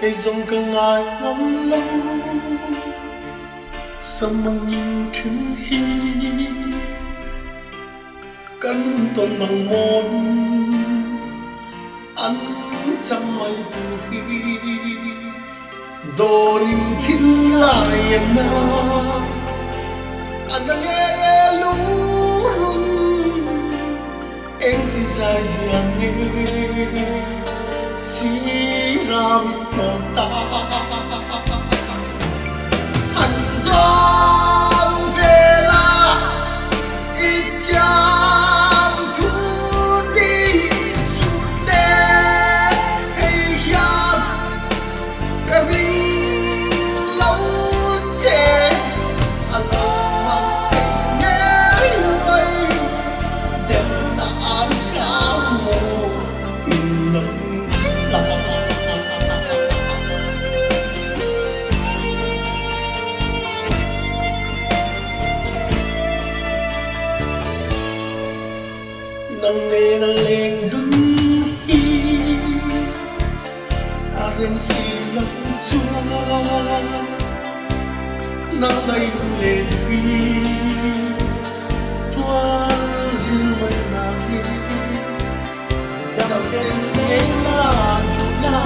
cây rong càng ai ngắm lâu sớm mang nhìn thương hi cắn tuần bằng môn ăn trăm mây tu hi đồ ninh thiên lại na anh đang nghe lung rung em thì dài dàng nghe si ra biết non ta anh con về là ít giang thu đi suốt đêm thấy giang cả rinh lâu trẻ anh mang tình nghe vây đem ta ăn cá mồ in lòng nang nghe na leng dun hi arem si lam chua nang lai le vi tua zil mai na hi dang ten nghe na na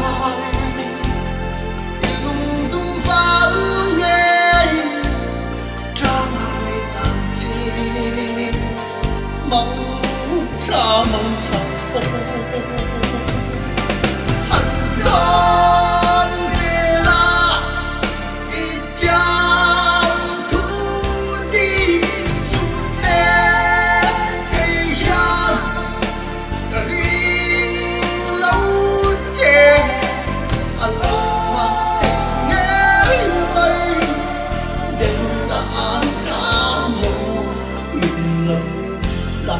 ilung dum fa nghe trong ngày nang chi mong cha mong cha hận con về là ít giang thu đi suốt em thấy giang cả riêng lâu chê anh mà nghe vây đêm đã ăn cá mồ in lòng là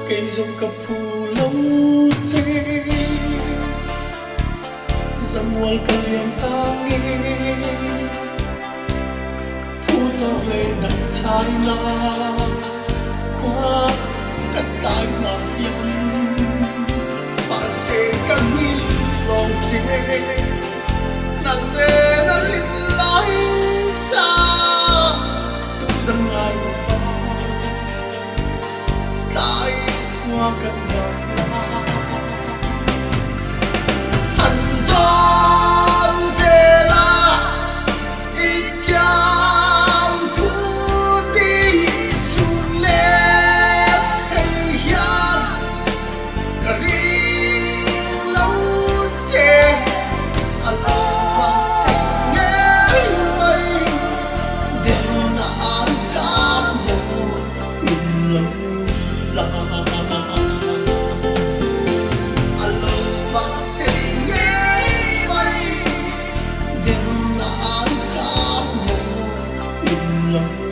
cây rong cặp phù lâu chê dầm mual cả liềm ta nghe thu tao về đặt trái la qua cắt cái mà yên và sẽ cắn đi lòng chê nặng nề nó linh lái xa tôi đâm ai lại qua cơn giông hận con về là ít giang thu đi xuống lên thấy giang cả riêng lâu chê anh mà nghe vây đêm đã ăn cá mồ in lòng là love.